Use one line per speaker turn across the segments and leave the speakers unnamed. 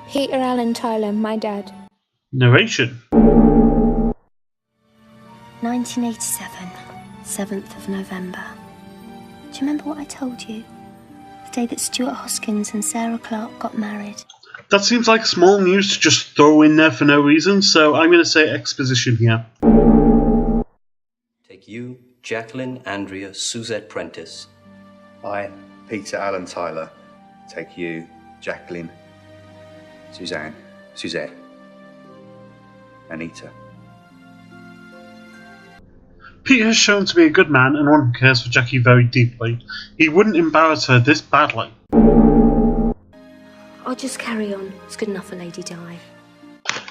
Peter Allen Tyler, my dad.
Narration.
1987, 7th of November. Do you remember what I told you? The day that Stuart Hoskins and Sarah Clark got married.
That seems like small news to just throw in there for no reason, so I'm going to say exposition here.
Take you, Jacqueline Andrea Suzette Prentice.
I, Peter Allen Tyler, take you, Jacqueline, Suzette, Anita.
Peter has shown to be a good man and one who cares for Jackie very deeply. He wouldn't embarrass her this badly.
I'll just carry on. It's good enough for Lady Di.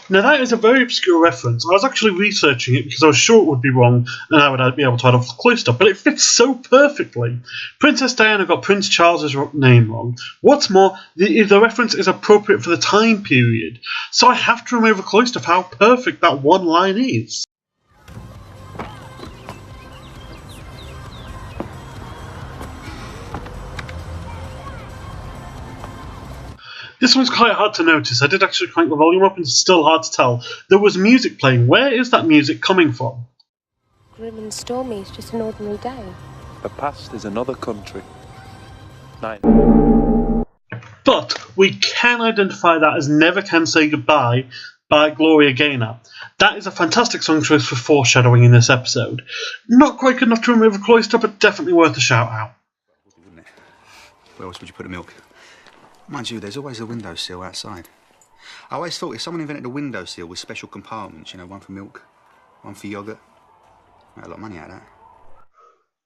Now that is a very obscure reference. I was actually researching it because I was sure it would be wrong and I would be able to add off the close stuff, but it fits so perfectly. Princess Diana got Prince Charles's name wrong. What's more, the reference is appropriate for the time period, so I have to remove a close stuff how perfect that one line is. This one's quite hard to notice. I did actually crank the volume up and it's still hard to tell. There was music playing. Where is that music coming from?
Grim and stormy, it's just an ordinary day.
The past is another country. 9.
But we can identify that as Never Can Say Goodbye by Gloria Gaynor. That is a fantastic song choice for foreshadowing in this episode. Not quite good enough to remove a cloister, but definitely worth a shout out.
Wouldn't it? Where else would you put the milk? Mind you, there's always a windowsill outside. I always thought if someone invented a windowsill with special compartments, you know, one for milk, one for yoghurt, make a lot of money out of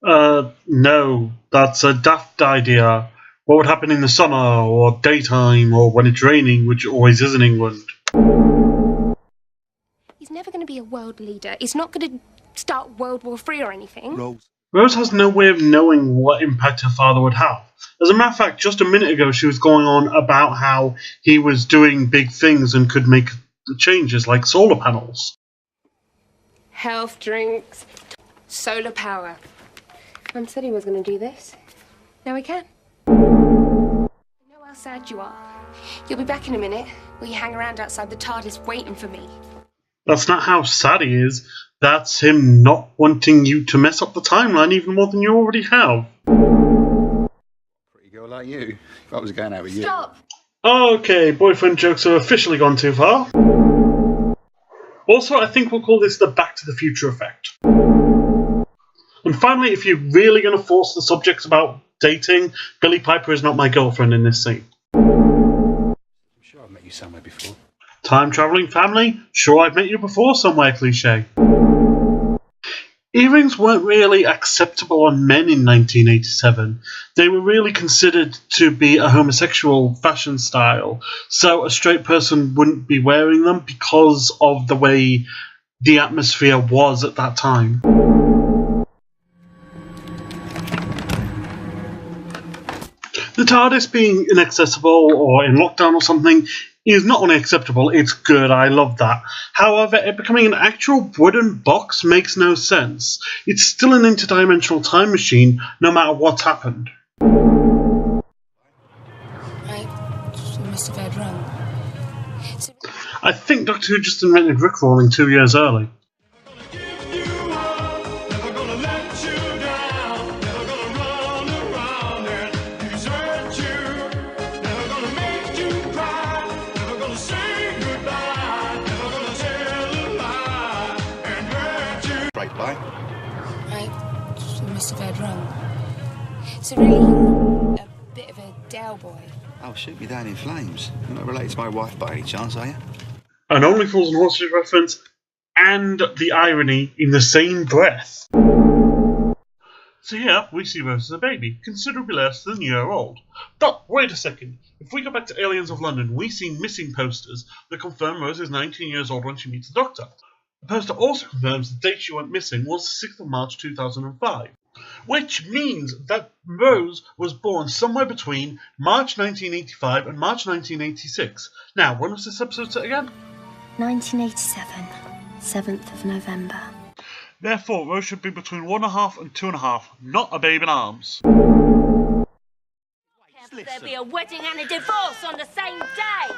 that.
No, that's a daft idea. What would happen in the summer, or daytime, or when it's raining, which it always is in England?
He's never going to be a world leader. He's not going to start World War III or anything.
Rose has no way of knowing what impact her father would have. As a matter of fact, just a minute ago she was going on about how he was doing big things and could make changes like solar panels.
Health drinks, solar power. Mum said he was going to do this. Now he can. I know how sad you are. You'll be back in a minute. Will you hang around outside the TARDIS waiting for me?
That's not how sad he is. That's him not wanting you to mess up the timeline even more than you already have.
Pretty girl like you. If I was going out with you.
Stop!
Okay, boyfriend jokes have officially gone too far. Also, I think we'll call this the Back to the Future effect. And finally, if you're really going to force the subjects about dating, Billie Piper is not my girlfriend in this scene.
I'm sure I've met you somewhere before.
Time-travelling family? Sure, I've met you before somewhere, cliché. Earrings weren't really acceptable on men in 1987. They were really considered to be a homosexual fashion style, so a straight person wouldn't be wearing them because of the way the atmosphere was at that time. The TARDIS being inaccessible or in lockdown or something is not only acceptable, it's good, I love that. However, it becoming an actual wooden box makes no sense. It's still an interdimensional time machine, no matter what's happened.
Right, you must have heard wrong.
I think Doctor Who just invented Rickrolling 2 years early.
Right, you must have heard wrong. It's really a bit of a Dow boy.
I'll shoot me down in flames. You're not related to my wife by any chance, are you?
An Only Fools and Horses reference, and the irony in the same breath. So here, we see Rose as a baby, considerably less than a year old. But wait a second, if we go back to Aliens of London, we see missing posters that confirm Rose is 19 years old when she meets the Doctor. The poster also confirms the date she went missing was the 6th of March 2005, which means that Rose was born somewhere between March 1985 and March 1986. Now, when was this episode set again?
1987, 7th of November.
Therefore, Rose should be between 1.5 and 2.5, not a babe in arms.
There'll be a wedding and a divorce on the same day.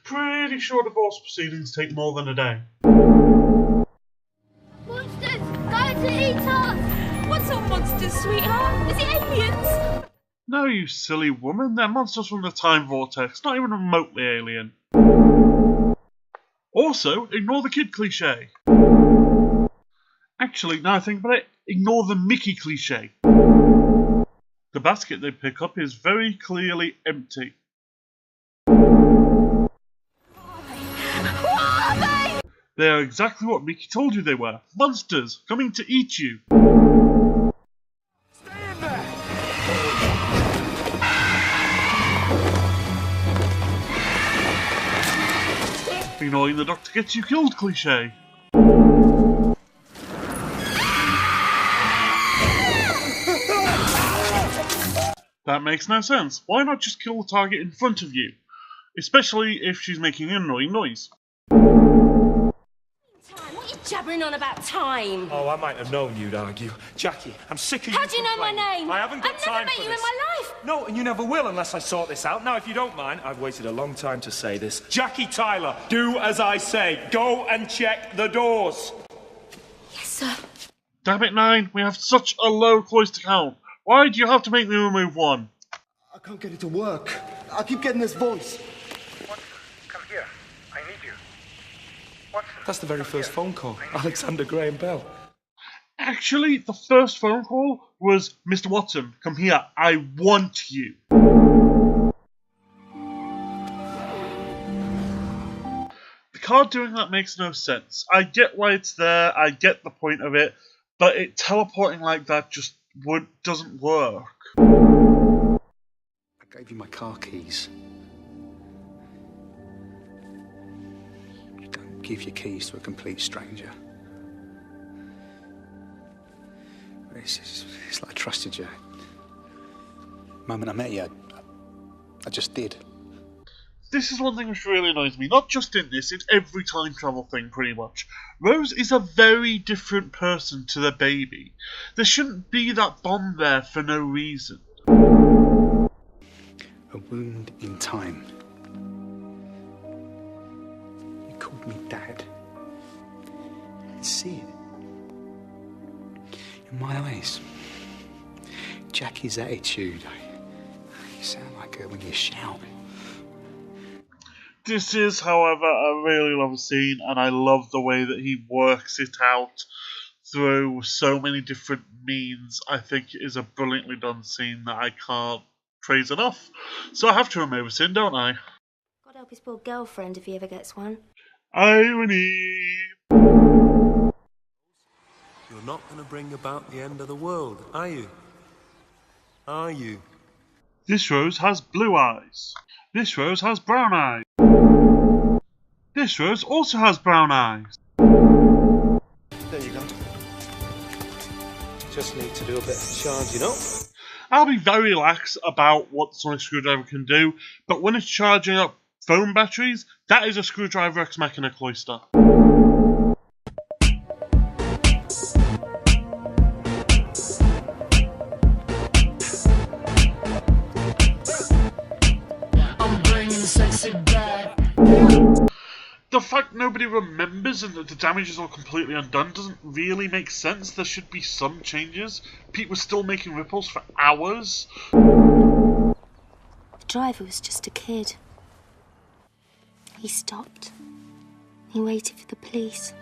Pretty sure divorce proceedings take more than a day.
Monsters, going to eat us. What's up, monsters, sweetheart? Is it aliens?
No, you silly woman. They're monsters from the time vortex, not even remotely alien. Also, ignore the kid cliche. Actually, now I think about it, ignore the Mickey cliche. The basket they pick up is very clearly empty. They are exactly what Mickey told you they were. Monsters coming to eat you.
Stay in there!
Ignoring the doctor gets you killed cliche. That makes no sense. Why not just kill the target in front of you? Especially if she's making an annoying noise.
Time, what are you jabbering on about time?
Oh, I might have known you'd argue. Jackie, I'm sick of you.
How do you know my name?
I haven't got time
I've
for
never met you
this.
in my life.
No, and you never will unless I sort this out. Now, if you don't mind, I've waited a long time to say this. Jackie Tyler, do as I say. Go and check the doors.
Yes, sir.
Damn it, 9. We have such a low cloister count. Why do you have to make me remove one?
I can't get it to work. I keep getting this voice.
Come here. I need you. Watson,
That's the very first phone call. Alexander Graham Bell.
Actually, the first phone call was, Mr. Watson, come here. I want you. The card doing that makes no sense. I get why it's there. I get the point of it. But it teleporting like that just doesn't work.
I gave you my car keys. You don't give your keys to a complete stranger. It's like I trusted you. The moment I met you, I just did.
This is one thing which really annoys me, not just in this, in every time travel thing pretty much. Rose is a very different person to the baby. There shouldn't be that bond there for no reason.
A wound in time. You called me Dad. I can see it. In my eyes. Jackie's attitude. You sound like her when you shout.
This is, however, a really lovely scene, and I love the way that he works it out through so many different means. I think it is a brilliantly done scene that I can't praise enough. So I have to remove this in, don't I?
God help his poor girlfriend if he ever gets one.
Irony!
You're not going to bring about the end of the world, are you? Are you?
This rose has blue eyes. This rose has brown eyes. This rose also has brown eyes.
There you go. Just need to do a bit of charging up.
I'll be very lax about what the sonic screwdriver can do, but when it's charging up phone batteries, that is a screwdriver ex machina cloister. The fact nobody remembers and that the damage is all completely undone doesn't really make sense. There should be some changes. Pete was still making ripples for hours.
The driver was just a kid. He stopped. He waited for the police.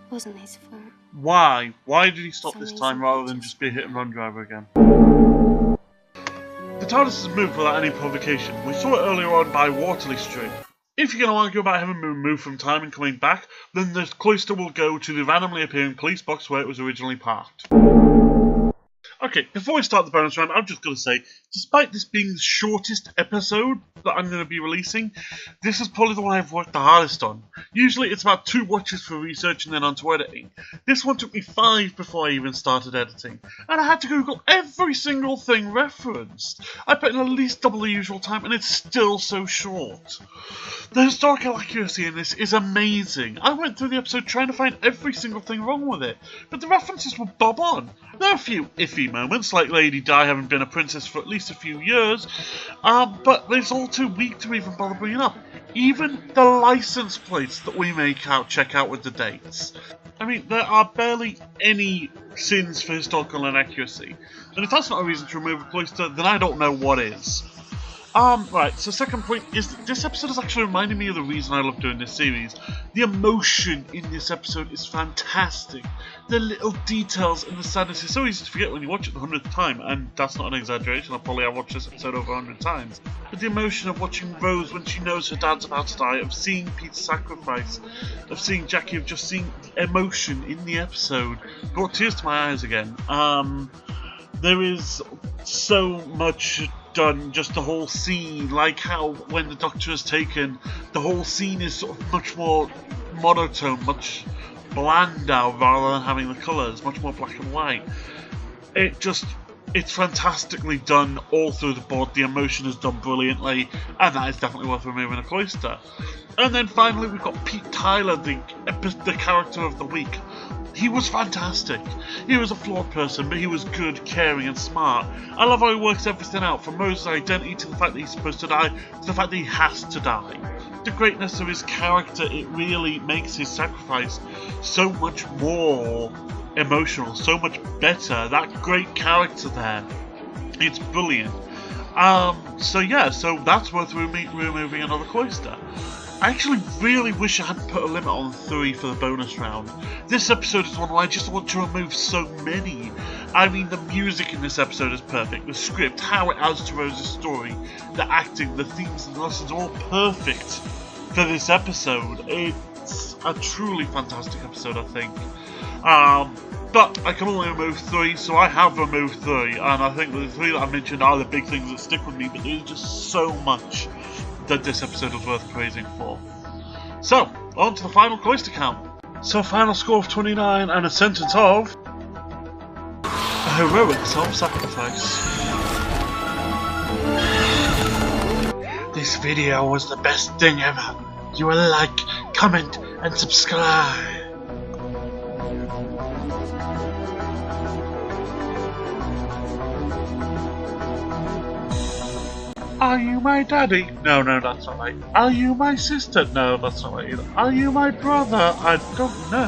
It wasn't his fault.
Why? Why did he stop this time rather than just be a hit and run driver again? The TARDIS has moved without any provocation. We saw it earlier on by Waterley Street. If you're going to argue about having been moved from time and coming back, then the cloister will go to the randomly appearing police box where it was originally parked. Okay, before we start the bonus round, I'm just going to say, despite this being the shortest episode that I'm going to be releasing, this is probably the one I've worked the hardest on. Usually it's about 2 watches for research and then onto editing. This one took me 5 before I even started editing, and I had to Google every single thing referenced. I put in at least double the usual time, and it's still so short. The historical accuracy in this is amazing. I went through the episode trying to find every single thing wrong with it, but the references were bob on. There are a few iffy moments, like Lady Di having been a princess for at least least a few years, but it's all too weak to even bother bringing up. Even the license plates that we check out with the dates. I mean, there are barely any sins for historical inaccuracy, and if that's not a reason to remove a cloister, then I don't know what is. Right, so second point is that this episode is actually reminding me of the reason I love doing this series. The emotion in this episode is fantastic. The little details and the sadness is so easy to forget when you watch it the 100th time, and that's not an exaggeration, I probably have watched this episode over 100 times. But the emotion of watching Rose when she knows her dad's about to die, of seeing Pete's sacrifice, of seeing Jackie, of just seeing emotion in the episode, brought tears to my eyes again. There is so much done, just the whole scene, like how when the Doctor is taken, the whole scene is sort of much more monotone, much blander rather than having the colours, much more black and white. It's fantastically done all through the board, the emotion is done brilliantly, and that is definitely worth removing a cloister. And then finally we've got Pete Tyler, the character of the week. He was fantastic. He was a flawed person, but he was good, caring and smart. I love how he works everything out, from Rose's identity to the fact that he's supposed to die, to the fact that he has to die. The greatness of his character, it really makes his sacrifice so much more emotional, so much better. That great character there, it's brilliant. So that's worth removing another cloister. I actually really wish I hadn't put a limit on 3 for the bonus round. This episode is one where I just want to remove so many. I mean, the music in this episode is perfect, the script, how it adds to Rose's story, the acting, the themes and the lessons are all perfect for this episode. It's a truly fantastic episode, I think. But I can only remove 3, so I have removed 3, and I think the 3 that I mentioned are the big things that stick with me, but there's just so much that this episode was worth praising for. So, on to the final cloister count. So a final score of 29 and a sentence of a heroic self-sacrifice. This video was the best thing ever. You will like, comment and subscribe. Are you my daddy? No, that's not right. Are you my sister? No, that's not right either. Are you my brother? I don't know.